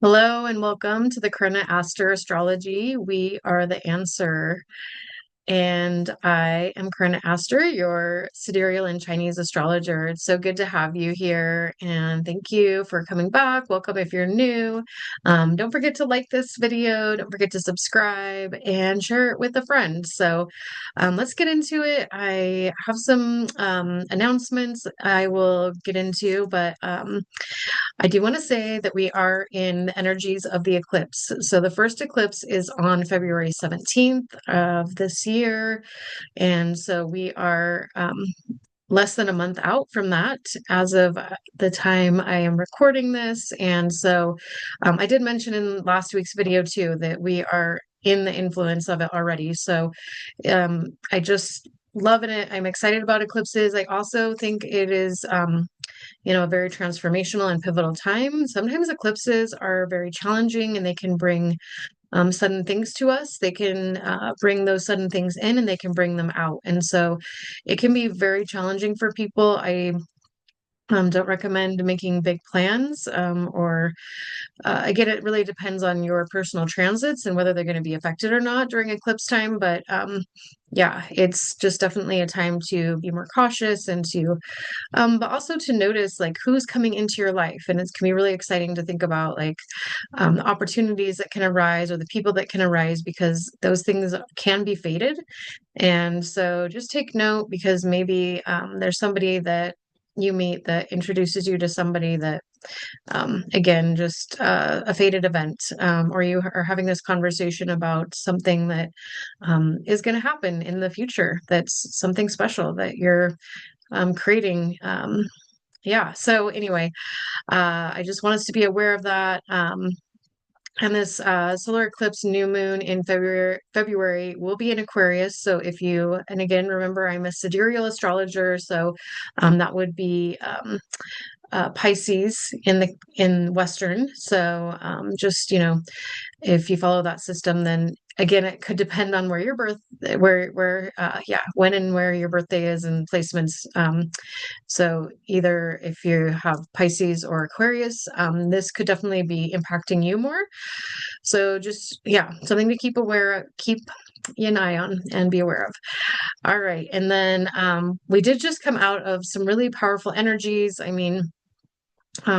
Hello and welcome to the Karna Aster Astrology. We are the answer. And I am Karna Aster, your sidereal and Chinese astrologer. It's so good to have you here. And thank you for coming back. Welcome if you're new. Don't forget to like this video. Don't forget to subscribe and share it with a friend. So let's get into it. I have some announcements I will get into, but I do want to say that we are in the energies of the eclipse. So the first eclipse is on February 17th of this year. And so we are less than a month out from that as of the time I am recording this. And so I did mention in last week's video too that we are in the influence of it already. So I just loving it. I'm excited about eclipses. I also think it is a very transformational and pivotal time. Sometimes eclipses are very challenging and they can bring sudden things to us. They can bring those sudden things in and they can bring them out. And so it can be very challenging for people. I don't recommend making big plans or again, it really depends on your personal transits and whether they're going to be affected or not during eclipse time. But yeah, it's just definitely a time to be more cautious and but also to notice like who's coming into your life. And it can be really exciting to think about like the opportunities that can arise or the people that can arise because those things can be fated. And so just take note because maybe there's somebody that you meet that introduces you to somebody that again, just a fated event, or you are having this conversation about something that is going to happen in the future. That's something special that you're creating. Yeah. So anyway, I just want us to be aware of that. And this solar eclipse new moon in February will be in Aquarius. So if you, and again, remember, I'm a sidereal astrologer, so that would be Pisces in Western. So just if you follow that system, then again, it could depend on where your birth, yeah, when and where your birthday is and placements. So either if you have Pisces or Aquarius, this could definitely be impacting you more. So just, yeah, something to keep an eye on and be aware of. All right. And then we did just come out of some really powerful energies. I mean,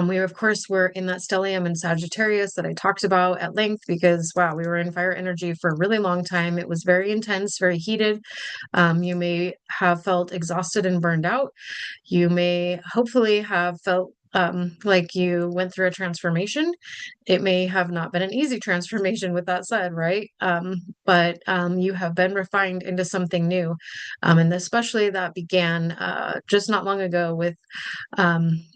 we of course were in that stellium in Sagittarius that I talked about at length because wow, we were in fire energy for a really long time. It was very intense, very heated. You may have felt exhausted and burned out. You may hopefully have felt like you went through a transformation. It may have not been an easy transformation with that said, right? But you have been refined into something new. And especially that began just not long ago with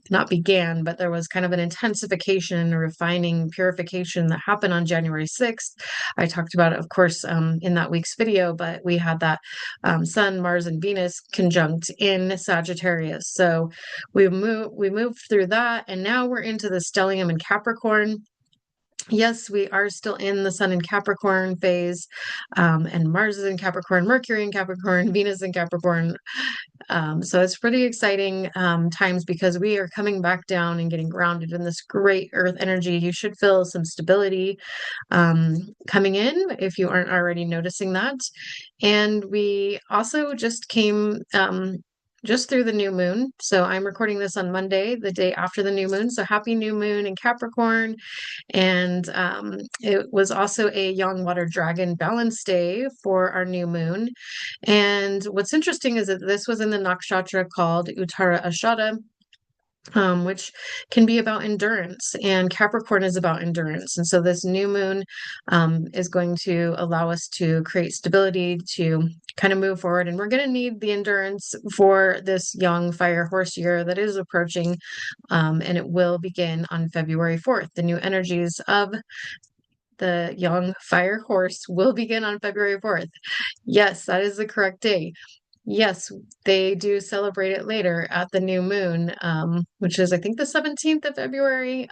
not began, but there was kind of an intensification, a refining, purification that happened on January 6th. I talked about it, of course, in that week's video, but we had that Sun, Mars, and Venus conjunct in Sagittarius. So we moved through that, and now we're into the stellium in Capricorn. Yes, we are still in the Sun in Capricorn phase, and Mars is in Capricorn, Mercury in Capricorn, Venus in Capricorn. So it's pretty exciting times because we are coming back down and getting grounded in this great earth energy. You should feel some stability coming in if you aren't already noticing that. And we also just came just through the new moon. So I'm recording this on Monday, the day after the new moon. So happy new moon in Capricorn. And it was also a young water dragon balance day for our new moon. And what's interesting is that this was in the nakshatra called Uttara Ashada, which can be about endurance, and Capricorn is about endurance. And so this new moon is going to allow us to create stability to kind of move forward. And we're going to need the endurance for this young fire horse year that is approaching, and it will begin on February 4th. The new energies of the young fire horse will begin on February 4th. Yes, that is the correct day. Yes, they do celebrate it later at the new moon, which is, I think, the 17th of February.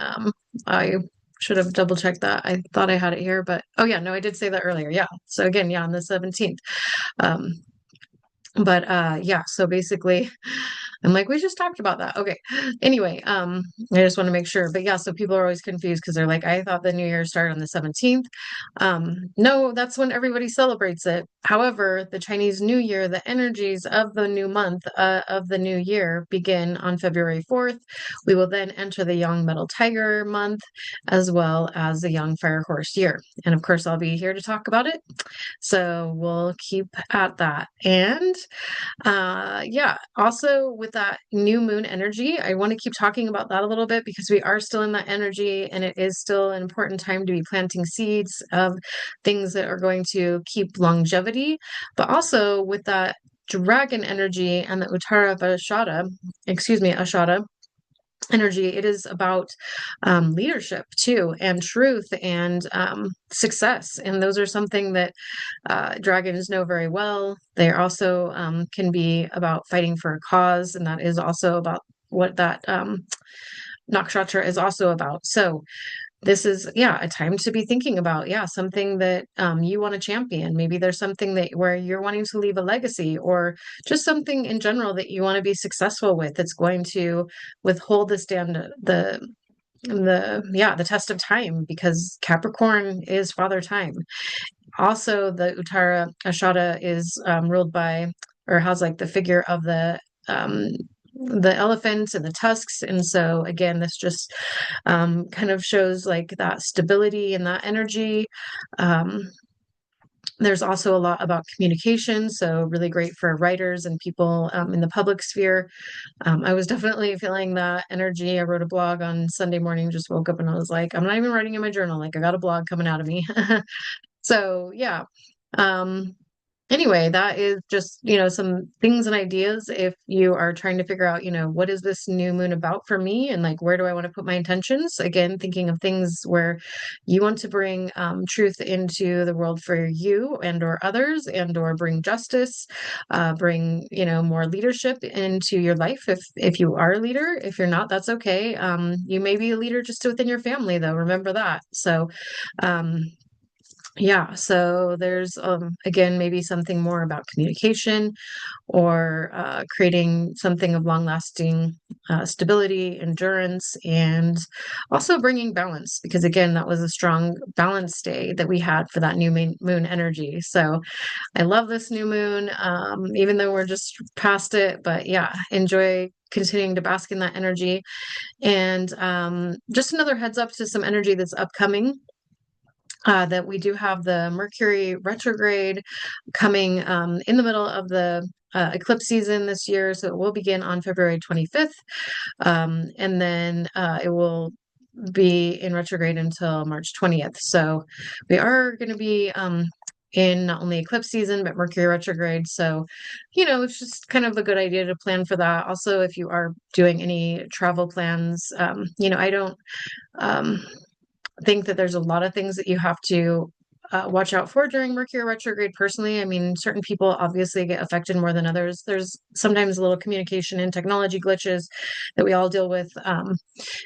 I should have double checked that. I thought I had it here, but oh, yeah, no, I did say that earlier. Yeah. So again, yeah, on the 17th. Um, but yeah, so basically, I'm like, we just talked about that. Okay. Anyway, I just want to make sure. But yeah, so people are always confused because they're like, I thought the new year started on the 17th. No, that's when everybody celebrates it. However, the Chinese New Year, the energies of the new month, of the new year begin on February 4th. We will then enter the Young Metal Tiger month as well as the Young Fire Horse year. And of course, I'll be here to talk about it. So we'll keep at that. And yeah, also with that new moon energy, I want to keep talking about that a little bit because we are still in that energy and it is still an important time to be planting seeds of things that are going to keep longevity. But also with that dragon energy and the Uttara Ashada, excuse me, Ashada energy, it is about leadership too, and truth and success. And those are something that dragons know very well. They also can be about fighting for a cause, and that is also about what that nakshatra is also about. So this is, yeah, a time to be thinking about, yeah, something that you want to champion. Maybe there's something that where you're wanting to leave a legacy, or just something in general that you want to be successful with. That's going to withhold the stand the test of time, because Capricorn is father time. Also, the Uttara Ashada is ruled by, or has like the figure of the elephant and the tusks. And so again, this just kind of shows like that stability and that energy. Um, there's also a lot about communication, so really great for writers and people in the public sphere. I was definitely feeling that energy. I wrote a blog on Sunday morning, just woke up and I was like, I'm not even writing in my journal. Like I got a blog coming out of me. So yeah. Um, anyway, that is just, some things and ideas if you are trying to figure out, what is this new moon about for me, and like where do I want to put my intentions? Again, thinking of things where you want to bring truth into the world for you and or others, and or bring justice, bring, more leadership into your life if you are a leader. If you're not, that's okay. You may be a leader just within your family though. Remember that. So um yeah, so there's again maybe something more about communication, or creating something of long-lasting stability, endurance, and also bringing balance. Because again, that was a strong balance day that we had for that new moon energy. So I love this new moon, even though we're just past it. But yeah, enjoy continuing to bask in that energy. And just another heads up to some energy that's upcoming, that we do have the Mercury retrograde coming in the middle of the eclipse season this year. So it will begin on February 25th. And then it will be in retrograde until March 20th. So we are going to be in not only eclipse season, but Mercury retrograde. So, it's just kind of a good idea to plan for that. Also, if you are doing any travel plans, I don't. Um, think that there's a lot of things that you have to watch out for during Mercury retrograde personally. I mean, certain people obviously get affected more than others. There's sometimes a little communication and technology glitches that we all deal with.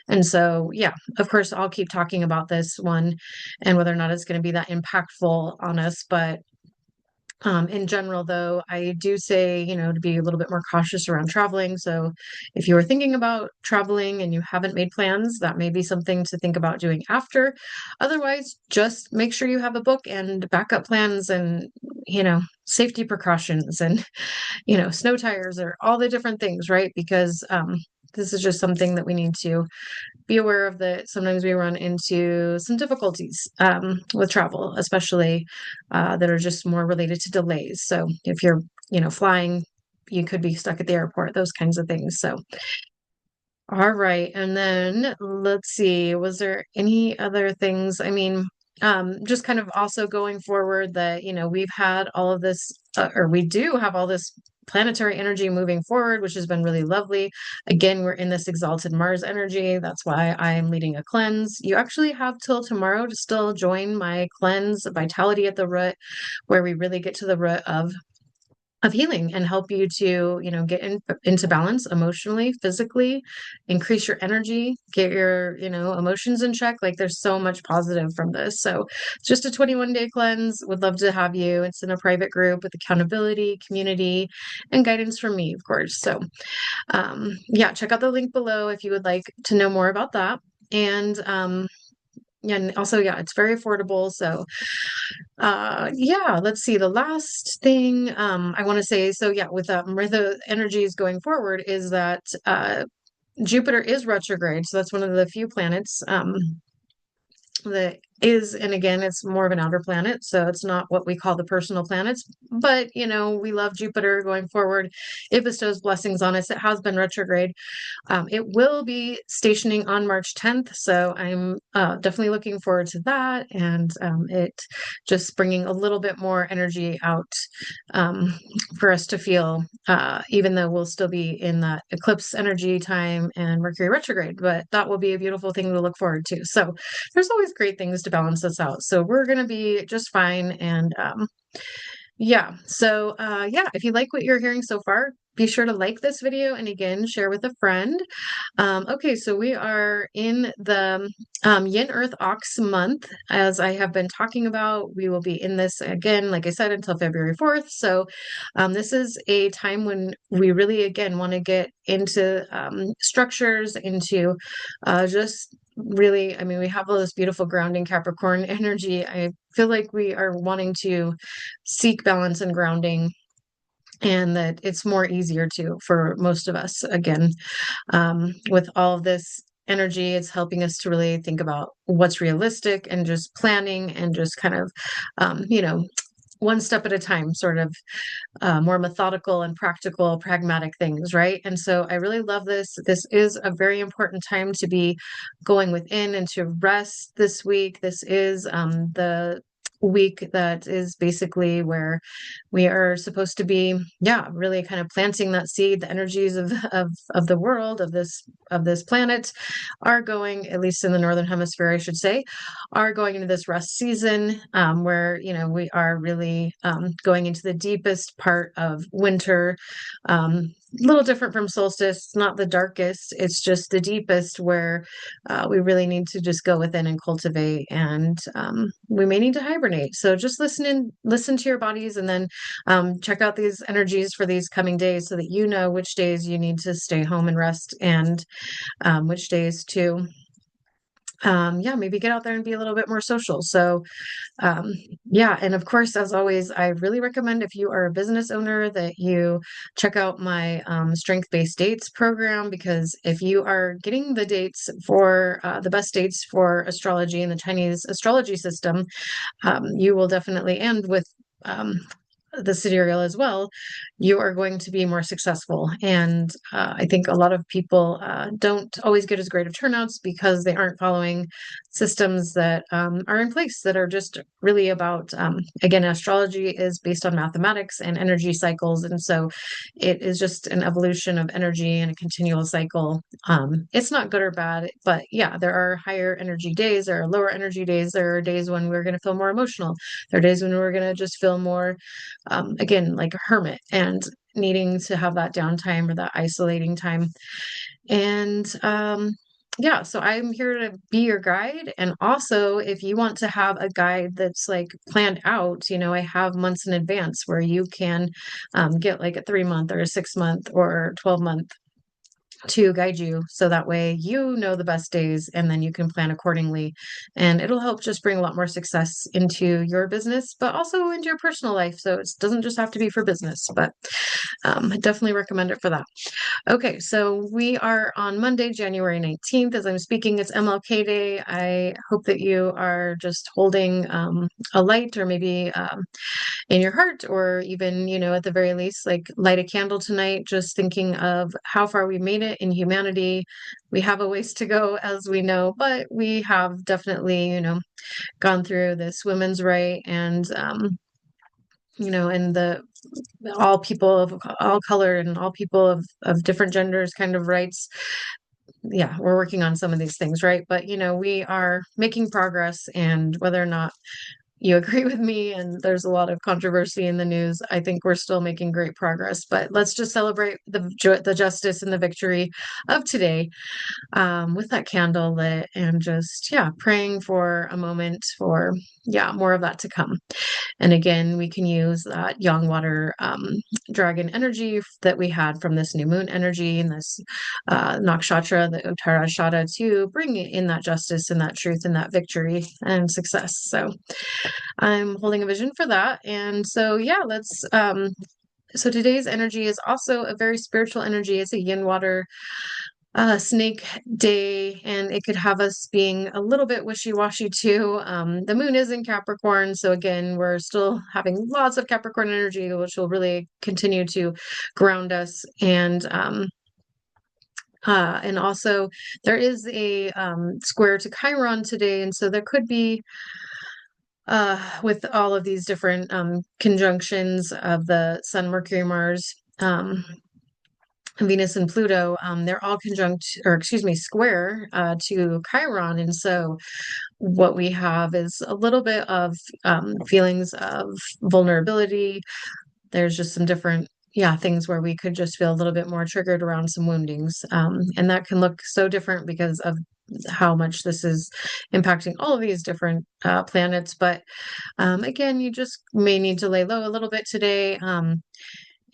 And so, yeah, of course, I'll keep talking about this one and whether or not it's going to be that impactful on us. But in general, though, I do say, to be a little bit more cautious around traveling. So if you are thinking about traveling and you haven't made plans, that may be something to think about doing after. Otherwise, just make sure you have a book and backup plans and, safety precautions and, snow tires or all the different things, right? Because this is just something that we need to be aware of, that sometimes we run into some difficulties with travel, especially that are just more related to delays. So if you're, flying, you could be stuck at the airport, those kinds of things. So, all right. And then let's see, was there any other things? I mean, just kind of also going forward that, we've had all of this, or we do have all this planetary energy moving forward, which has been really lovely. Again, we're in this exalted Mars energy. That's why I'm leading a cleanse. You actually have till tomorrow to still join my cleanse, Vitality at the Root, where we really get to the root of healing and help you to, get into balance emotionally, physically, increase your energy, get your, emotions in check. Like there's so much positive from this. So it's just a 21-day cleanse. Would love to have you. It's in a private group with accountability, community, and guidance from me, of course. So yeah, check out the link below if you would like to know more about that. And also, yeah, it's very affordable. So yeah, let's see. The last thing I want to say, so yeah, with where the energies going forward is that Jupiter is retrograde. So that's one of the few planets that is, and again, it's more of an outer planet, so it's not what we call the personal planets, but we love Jupiter going forward. It bestows blessings on us. It has been retrograde. It will be stationing on March 10th, so I'm definitely looking forward to that, and it just bringing a little bit more energy out um, for us to feel, even though we'll still be in that eclipse energy time and Mercury retrograde, but that will be a beautiful thing to look forward to. So there's always great things to balance this out. So we're going to be just fine. And yeah, so yeah, if you like what you're hearing so far, be sure to like this video and again, share with a friend. Okay, so we are in the Yin Earth Ox month, as I have been talking about. We will be in this again, like I said, until February 4th. So this is a time when we really, again, want to get into structures, into just really, I mean, we have all this beautiful grounding Capricorn energy. I feel like we are wanting to seek balance and grounding, and that it's more easier to for most of us again with all of this energy. It's helping us to really think about what's realistic and just planning and just kind of one step at a time, sort of more methodical and practical, pragmatic things, right? And so I really love this. This is a very important time to be going within and to rest this week. This is the week that is basically where we are supposed to be, yeah, really kind of planting that seed. The energies of the world, of this planet are going, at least in the northern hemisphere, I should say, are going into this rest season, where we are really going into the deepest part of winter. A little different from solstice, not the darkest, it's just the deepest, where we really need to just go within and cultivate, and we may need to hibernate. So just listen to your bodies, and then check out these energies for these coming days so that you know which days you need to stay home and rest, and which days to yeah, maybe get out there and be a little bit more social. So yeah, and of course, as always, I really recommend, if you are a business owner, that you check out my strength-based dates program, because if you are getting the dates for the best dates for astrology in the Chinese astrology system, you will definitely, and with the sidereal as well, you are going to be more successful. And I think a lot of people don't always get as great of turnouts because they aren't following systems that are in place that are just really about, again, astrology is based on mathematics and energy cycles. And so it is just an evolution of energy and a continual cycle. It's not good or bad, but yeah, there are higher energy days, there are lower energy days, there are days when we're going to feel more emotional, there are days when we're going to just feel more again, like a hermit, and needing to have that downtime or that isolating time. And yeah, so I'm here to be your guide. And also, if you want to have a guide that's like planned out, I have months in advance where you can get like a 3 month or a 6 month or 12 month to guide you, so that way you know the best days and then you can plan accordingly, and it'll help just bring a lot more success into your business, but also into your personal life. So it doesn't just have to be for business, but I definitely recommend it for that. Okay, so we are on Monday, January 19th. As I'm speaking, it's MLK Day. I hope that you are just holding a light, or maybe in your heart, or even, at the very least, like light a candle tonight, just thinking of how far we made it in humanity. We have a ways to go, as we know, but we have definitely, gone through this women's right, and, and the all people of all color and all people of different genders kind of rights. Yeah, we're working on some of these things, right? But, we are making progress, and whether or not you agree with me and there's a lot of controversy in the news, I think we're still making great progress. But let's just celebrate the justice and the victory of today, with that candle lit, and just, yeah, praying for a moment for, yeah, more of that to come. And again, we can use that yang water dragon energy that we had from this new moon energy and this nakshatra, the Uttarashada, to bring in that justice and that truth and that victory and success. So I'm holding a vision for that. And so, yeah, so today's energy is also a very spiritual energy. It's a yin water snake day, and it could have us being a little bit wishy-washy too. The moon is in Capricorn, so again, we're still having lots of Capricorn energy, which will really continue to ground us. And also there is a square to Chiron today, and so there could be with all of these different conjunctions of the Sun, Mercury, Mars, Venus and Pluto, they're all conjunct, or excuse me, square to Chiron. And so what we have is a little bit of feelings of vulnerability. There's just some different, yeah, things where we could just feel a little bit more triggered around some woundings. And that can look so different because of how much this is impacting all of these different planets. But again, you just may need to lay low a little bit today.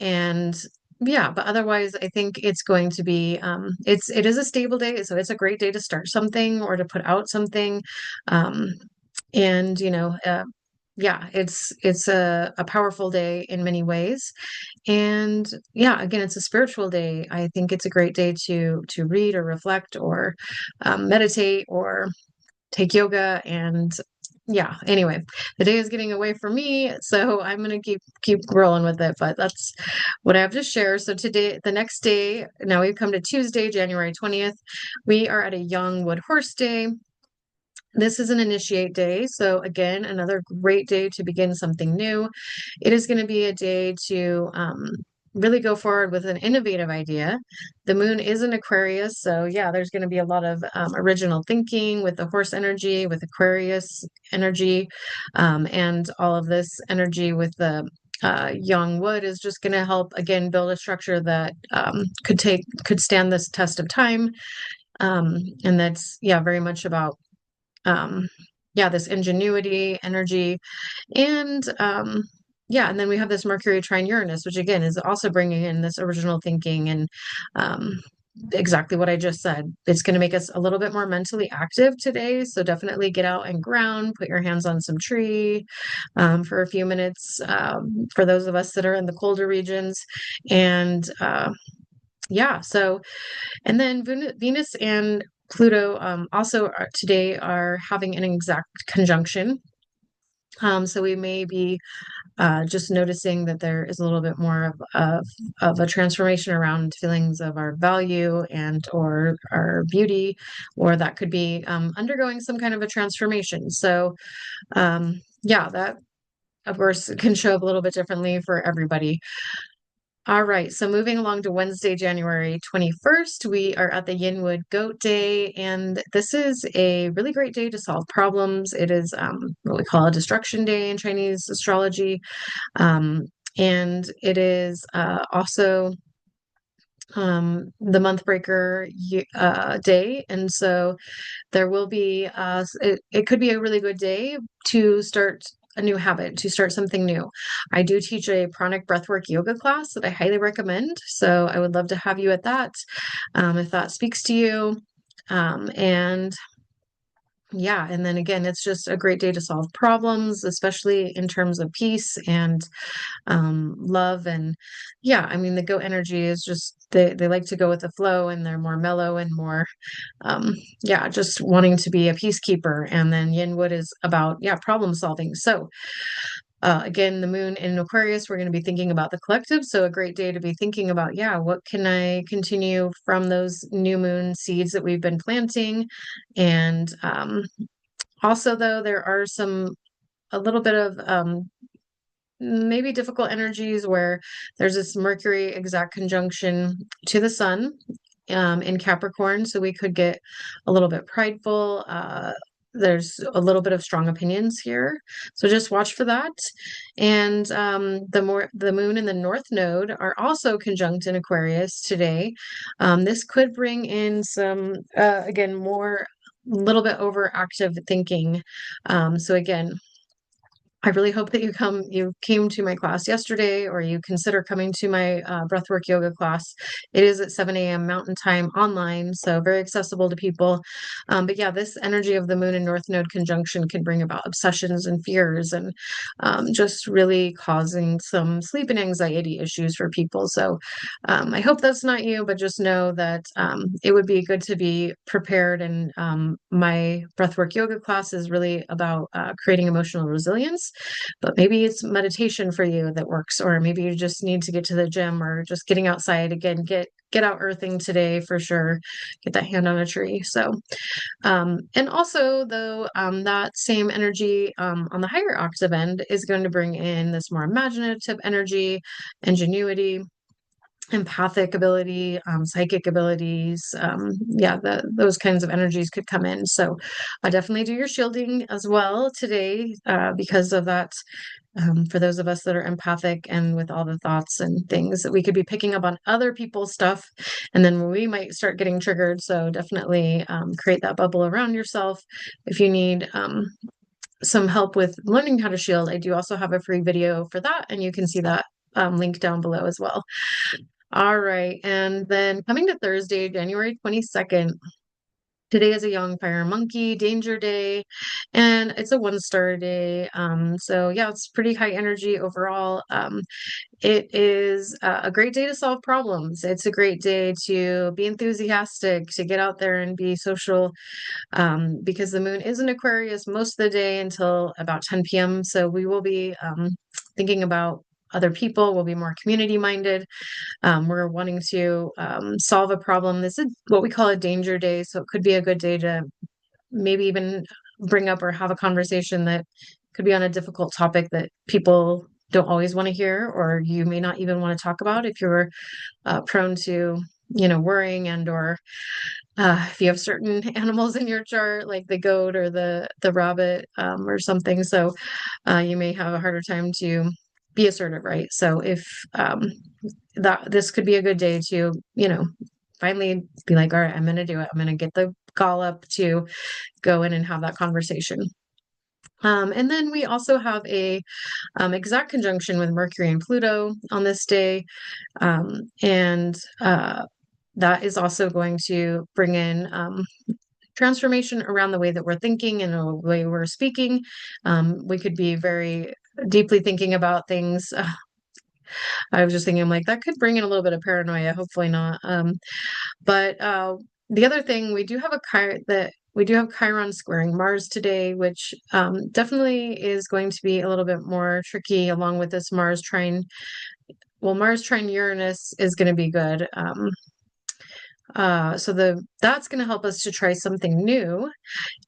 And yeah, but otherwise, I think it's going to be it is a stable day, so it's a great day to start something or to put out something. Um, and yeah, it's a powerful day in many ways. And yeah, again, it's a spiritual day. I think it's a great day to read or reflect or meditate or take yoga. And yeah, anyway, the day is getting away from me, so I'm gonna keep rolling with it. But that's what I have to share. So today, the next day, now we've come to Tuesday, January 20th. We are at a young wood horse day. This is an initiate day. So again, another great day to begin something new. It is going to be a day to really go forward with an innovative idea. The moon is in Aquarius. So yeah, there's going to be a lot of original thinking with the horse energy, with Aquarius energy, and all of this energy with the young wood is just going to help again build a structure that could stand this test of time. And that's, yeah, very much about um yeah, this ingenuity energy. And yeah, and then we have this Mercury trine Uranus, which again is also bringing in this original thinking and um exactly what I just said. It's going to make us a little bit more mentally active today, so definitely get out and ground, put your hands on some tree for a few minutes, for those of us that are in the colder regions. And yeah, so, and then Venus and Pluto also today are having an exact conjunction. So we may be just noticing that there is a little bit more of a transformation around feelings of our value and or our beauty, or that could be undergoing some kind of a transformation. So yeah, that of course can show up a little bit differently for everybody. All right, so moving along to Wednesday, January 21st, we are at the Yinwood Goat Day, and this is a really great day to solve problems. It is what we call a destruction day in Chinese astrology, and it is also the month breaker day. And so there will be, it could be a really good day to start a new habit, to start something new. I do teach a pranic breathwork yoga class that I highly recommend. So I would love to have you at that if that speaks to you. And yeah, and then again, it's just a great day to solve problems, especially in terms of peace and love. And yeah, I mean, the goat energy is just they like to go with the flow, and they're more mellow and more yeah, just wanting to be a peacekeeper. And then Yinwood is about, yeah, problem solving. So again, the moon in Aquarius, we're going to be thinking about the collective. So a great day to be thinking about, yeah, what can I continue from those new moon seeds that we've been planting? And also, though, there are a little bit of maybe difficult energies where there's this Mercury exact conjunction to the sun in Capricorn. So we could get a little bit prideful. there's a little bit of strong opinions here. So just watch for that. And the moon and the north node are also conjunct in Aquarius today. This could bring in some again more little bit overactive thinking. So again, I really hope that you came to my class yesterday, or you consider coming to my breathwork yoga class. It is at 7 a.m. Mountain Time online, so very accessible to people. But yeah, this energy of the moon and north node conjunction can bring about obsessions and fears and just really causing some sleep and anxiety issues for people. So I hope that's not you, but just know that it would be good to be prepared. And my breathwork yoga class is really about creating emotional resilience, but maybe it's meditation for you that works, or maybe you just need to get to the gym or just getting outside again, get out earthing today for sure, get that hand on a tree. So and also, though, that same energy on the higher octave end is going to bring in this more imaginative energy, ingenuity, empathic ability, psychic abilities. Yeah, those kinds of energies could come in. So definitely do your shielding as well today because of that. For those of us that are empathic and with all the thoughts and things that we could be picking up on other people's stuff, and then we might start getting triggered. So definitely create that bubble around yourself. If you need some help with learning how to shield, I do also have a free video for that, and you can see that link down below as well. All right. And then coming to Thursday, January 22nd, today is a young fire monkey danger day, and it's a 1 star day. So yeah, it's pretty high energy overall. It is a great day to solve problems. It's a great day to be enthusiastic, to get out there and be social, because the moon is in Aquarius most of the day until about 10 p.m. So we will be thinking about other people, we'll be more community minded. We're wanting to solve a problem. This is what we call a danger day. So it could be a good day to maybe even bring up or have a conversation that could be on a difficult topic that people don't always want to hear, or you may not even want to talk about if you're prone to, worrying, and or if you have certain animals in your chart, like the goat or the rabbit or something. So you may have a harder time to be assertive, right? So if this could be a good day to, finally be like, all right, I'm going to do it. I'm going to get the gall up to go in and have that conversation. And then we also have a exact conjunction with Mercury and Pluto on this day. And that is also going to bring in transformation around the way that we're thinking and the way we're speaking. We could be very deeply thinking about things. I was just thinking, I'm like, that could bring in a little bit of paranoia. Hopefully not. But the other thing, we do have Chiron squaring Mars today, which definitely is going to be a little bit more tricky, along with this Mars trine. Well, Mars trine Uranus is going to be good. So that's going to help us to try something new.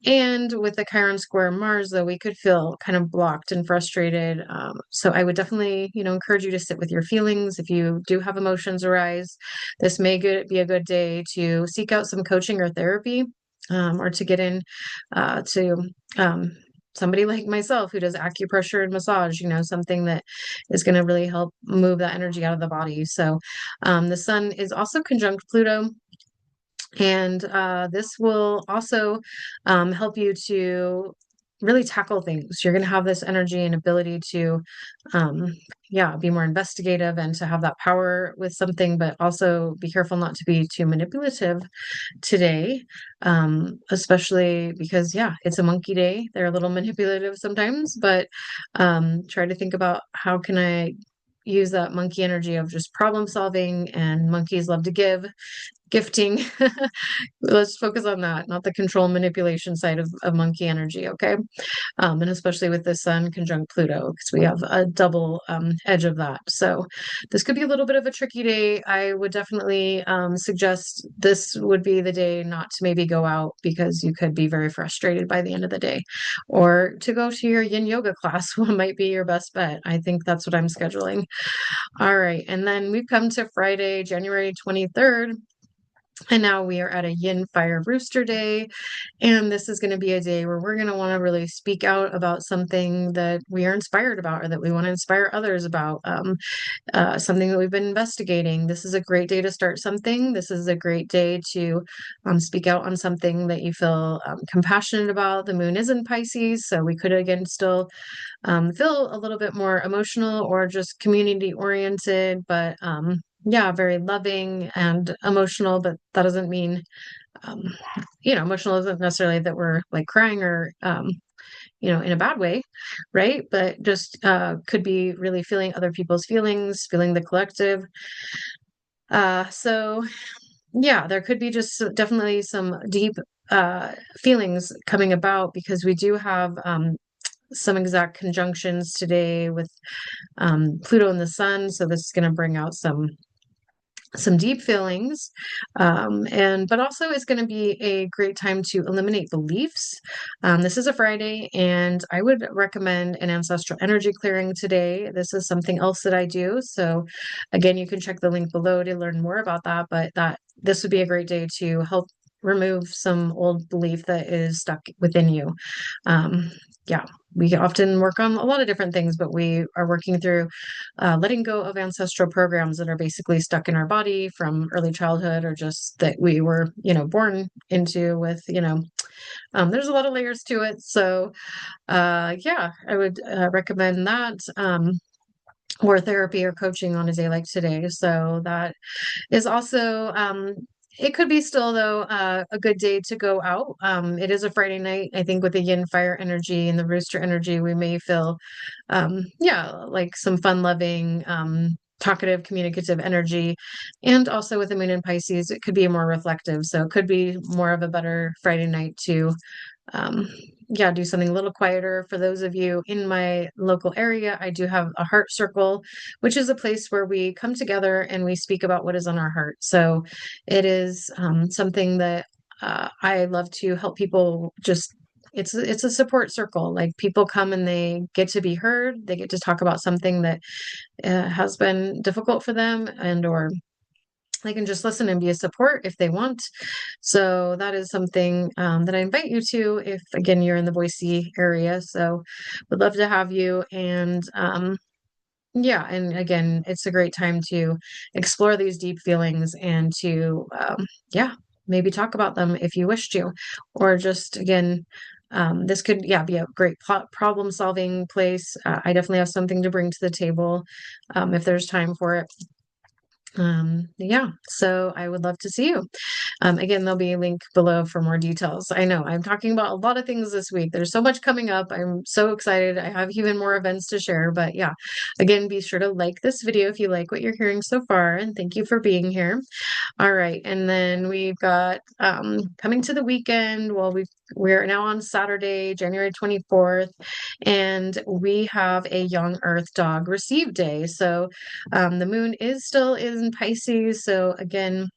And with the Chiron square Mars, though, we could feel kind of blocked and frustrated. So I would definitely, encourage you to sit with your feelings. If you do have emotions arise, this may be a good day to seek out some coaching or therapy, or to get in to somebody like myself who does acupressure and massage, something that is going to really help move that energy out of the body. So the sun is also conjunct Pluto. And this will also help you to really tackle things. You're going to have this energy and ability to, be more investigative and to have that power with something, but also be careful not to be too manipulative today, especially because, it's a monkey day. They're a little manipulative sometimes, but try to think about how can I use that monkey energy of just problem solving, and monkeys love to gifting. Let's focus on that, not the control manipulation side of monkey energy, okay? And especially with the sun conjunct Pluto, because we have a double edge of that. So this could be a little bit of a tricky day. I would definitely suggest this would be the day not to maybe go out, because you could be very frustrated by the end of the day, or to go to your yin yoga class might be your best bet. I think that's what I'm scheduling. All right. And then we've come to Friday, January 23rd. And now we are at a Yin Fire Rooster Day. And this is going to be a day where we're going to want to really speak out about something that we are inspired about or that we want to inspire others about. Something that we've been investigating. This is a great day to start something. This is a great day to speak out on something that you feel compassionate about. The moon is in Pisces, so we could again still feel a little bit more emotional or just community oriented, but yeah, very loving and emotional. But that doesn't mean, um, emotional isn't necessarily that we're like crying or in a bad way, right? But just could be really feeling other people's feelings, feeling the collective. So yeah, there could be just definitely some deep feelings coming about because we do have some exact conjunctions today with Pluto and the Sun. So this is going to bring out some deep feelings, and but also it's going to be a great time to eliminate beliefs. This is a Friday, and I would recommend an ancestral energy clearing today. This is something else that I do, so again, you can check the link below to learn more about that, but that this would be a great day to help remove some old belief that is stuck within you. Yeah, we often work on a lot of different things, but we are working through letting go of ancestral programs that are basically stuck in our body from early childhood or just that we were, born into with, there's a lot of layers to it. So, yeah, I would recommend that. Or therapy or coaching on a day like today. So that is also it could be still though a good day to go out. It is a Friday night. I think with the yin fire energy and the rooster energy, we may feel yeah, like some fun loving talkative communicative energy, and also with the moon in Pisces it could be more reflective, so it could be more of a better Friday night to um, yeah, do something a little quieter. For those of you in my local area, I do have a heart circle, which is a place where we come together and we speak about what is on our heart. So it is something that I love to help people just. It's a support circle. Like people come and they get to be heard. They get to talk about something that has been difficult for them, and or they can just listen and be a support if they want. So that is something that I invite you to if, again, you're in the Boise area. So would love to have you. And yeah, and again, it's a great time to explore these deep feelings and to, yeah, maybe talk about them if you wish to, or just, again, this could, yeah, be a great problem solving place. I definitely have something to bring to the table if there's time for it. Yeah, so I would love to see you. Again, there'll be a link below for more details. I know I'm talking about a lot of things this week. There's so much coming up. I'm so excited. I have even more events to share, but yeah, again, be sure to like this video if you like what you're hearing so far, and thank you for being here. All right, and then we've got coming to the weekend. Well, we're now on Saturday, January 24th, and we have a young Earth dog receive day. So the moon is still in Pisces. So again,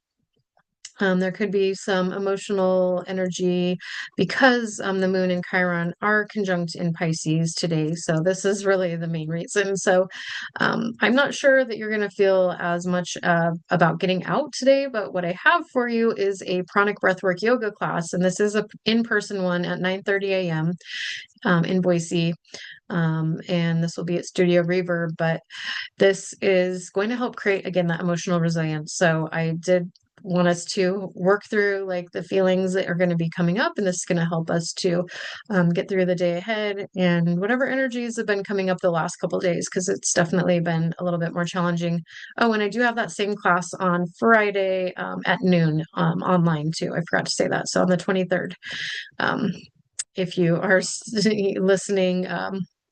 there could be some emotional energy because the moon and Chiron are conjunct in Pisces today. So this is really the main reason. So I'm not sure that you're going to feel as much about getting out today, but what I have for you is a pranic breathwork yoga class, and this is a in-person one at 9:30 a.m. In Boise. And this will be at Studio Reverb, but this is going to help create, again, that emotional resilience. So I did want us to work through like the feelings that are going to be coming up, and this is going to help us to get through the day ahead and whatever energies have been coming up the last couple of days, because it's definitely been a little bit more challenging. Oh, and I do have that same class on Friday at noon online too. I forgot to say that. So on the 23rd, um, if you are listening,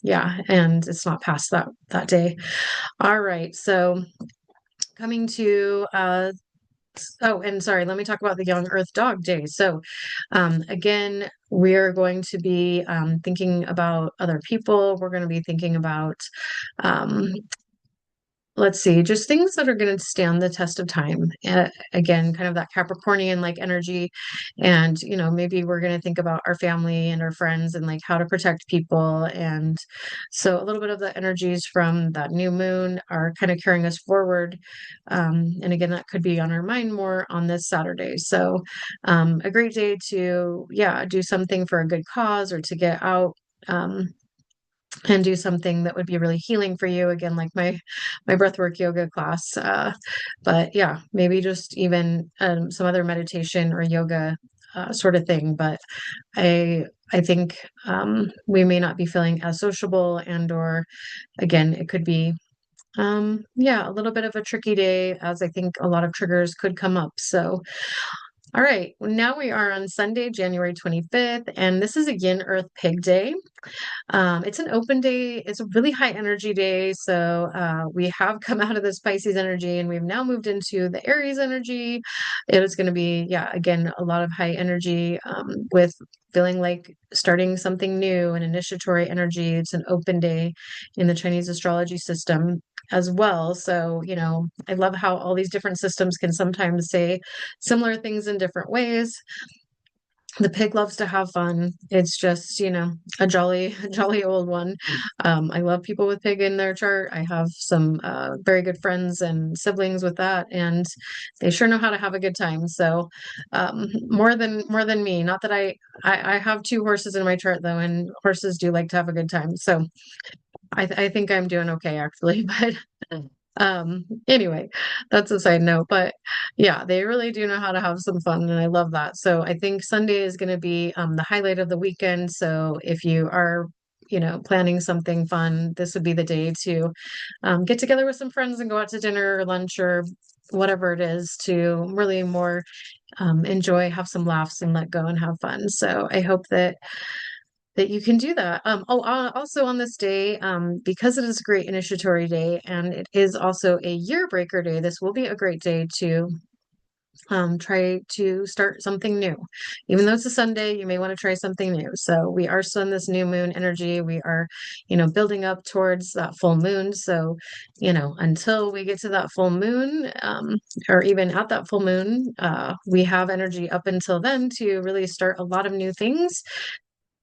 yeah, and it's not past that day. All right, so coming to oh, and sorry, let me talk about the Young Earth Dog Day. So, again, we're going to be thinking about other people. We're going to be thinking about um, let's see, just things that are going to stand the test of time. Again, kind of that Capricornian like energy. And, maybe we're going to think about our family and our friends and like how to protect people. And so a little bit of the energies from that new moon are kind of carrying us forward. And again, that could be on our mind more on this Saturday. So a great day to, yeah, do something for a good cause or to get out. And do something that would be really healing for you, again, like my breathwork yoga class. But yeah, maybe just even some other meditation or yoga sort of thing. But I think we may not be feeling as sociable, and or again, it could be yeah, a little bit of a tricky day, as I think a lot of triggers could come up. So all right, now we are on Sunday, January 25th, and this is a Yin Earth Pig Day. It's an open day. It's a really high energy day. So we have come out of this Pisces energy and we've now moved into the Aries energy. It is going to be, yeah, again, a lot of high energy with feeling like starting something new, an initiatory energy. It's an open day in the Chinese astrology system as well. So, I love how all these different systems can sometimes say similar things in different ways. The pig loves to have fun. It's just, a jolly, jolly old one. I love people with pig in their chart. I have some very good friends and siblings with that, and they sure know how to have a good time. So, more than me. Not that I have two horses in my chart though, and horses do like to have a good time. So I think I'm doing okay actually, but anyway, that's a side note. But yeah, they really do know how to have some fun, and I love that. So I think Sunday is going to be the highlight of the weekend. So if you are planning something fun, this would be the day to get together with some friends and go out to dinner or lunch or whatever it is to really more enjoy, have some laughs and let go and have fun. So I hope that you can do that. Also on this day, because it is a great initiatory day and it is also a year breaker day, this will be a great day to try to start something new. Even though it's a Sunday, you may want to try something new. So we are still in this new moon energy. We are, building up towards that full moon. So, until we get to that full moon, or even at that full moon, we have energy up until then to really start a lot of new things.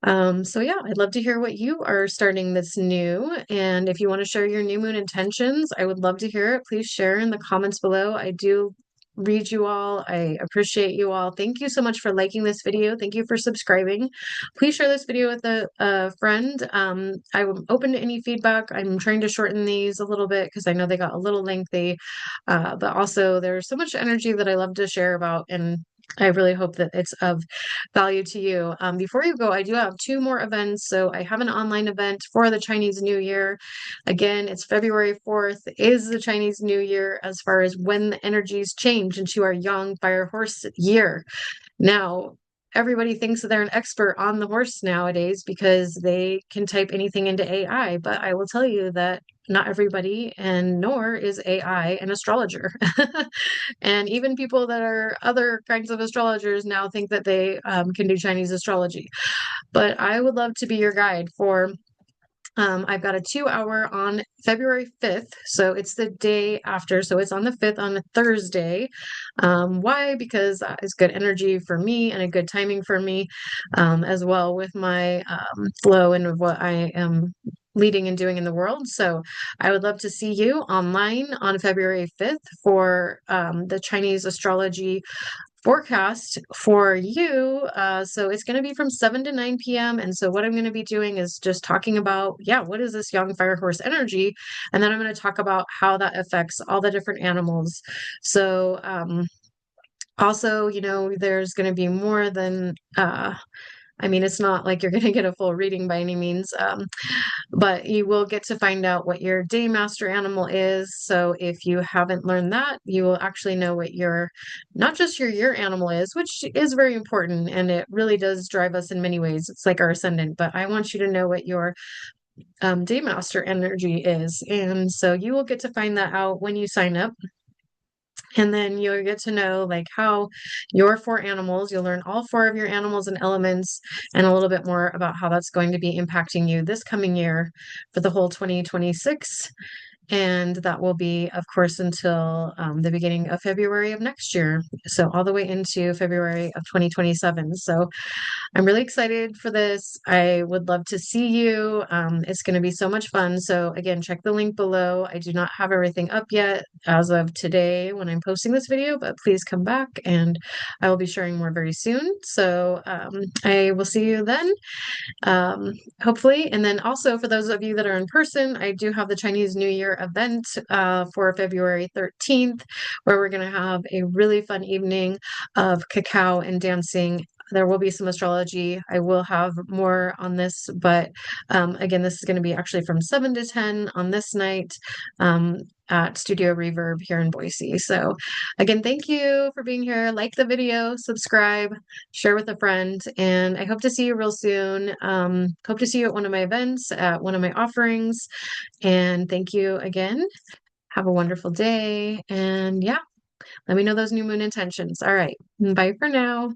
So yeah, I'd love to hear what you are starting that's new. And if you want to share your new moon intentions, I would love to hear it. Please share in the comments below. I do read you all. I appreciate you all. Thank you so much for liking this video. Thank you for subscribing. Please share this video with a friend. I'm open to any feedback. I'm trying to shorten these a little bit because I know they got a little lengthy. But also there's so much energy that I love to share about, and I really hope that it's of value to you. Before you go, I do have two more events. So I have an online event for the Chinese New Year. Again, it's February 4th, is the Chinese New Year as far as when the energies change into our Yang Fire Horse year. Now, everybody thinks that they're an expert on the horse nowadays because they can type anything into AI, but I will tell you that not everybody, and nor is AI an astrologer. And even people that are other kinds of astrologers now think that they can do Chinese astrology. But I would love to be your guide for I've got a 2 hour on February 5th. So it's the day after. So it's on the 5th on a Thursday. Why? Because it's good energy for me and a good timing for me as well with my flow and what I am leading and doing in the world. So I would love to see you online on February 5th for the Chinese astrology forecast for you. So it's going to be from 7 to 9 p.m. And so what I'm going to be doing is just talking about, yeah, what is this young fire horse energy? And then I'm going to talk about how that affects all the different animals. So also, there's going to be more than, I mean, it's not like you're going to get a full reading by any means, but you will get to find out what your day master animal is. So if you haven't learned that, you will actually know what not just your year animal is, which is very important. And it really does drive us in many ways. It's like our ascendant, but I want you to know what your day master energy is. And so you will get to find that out when you sign up. And then you'll get to know like how your four animals, you'll learn all four of your animals and elements and a little bit more about how that's going to be impacting you this coming year for the whole 2026. And that will be, of course, until the beginning of February of next year. So all the way into February of 2027. So I'm really excited for this. I would love to see you. It's going to be so much fun. So again, check the link below. I do not have everything up yet as of today when I'm posting this video, but please come back and I will be sharing more very soon. So I will see you then, hopefully. And then also for those of you that are in person, I do have the Chinese New Year event for February 13th, where we're going to have a really fun evening of cacao and dancing. There will be some astrology. I will have more on this, but again, this is going to be actually from 7 to 10 on this night at Studio Reverb here in Boise. So again, thank you for being here. Like the video, subscribe, share with a friend, and I hope to see you real soon. Hope to see you at one of my events, at one of my offerings, and thank you again. Have a wonderful day, and yeah, let me know those new moon intentions. All right, bye for now.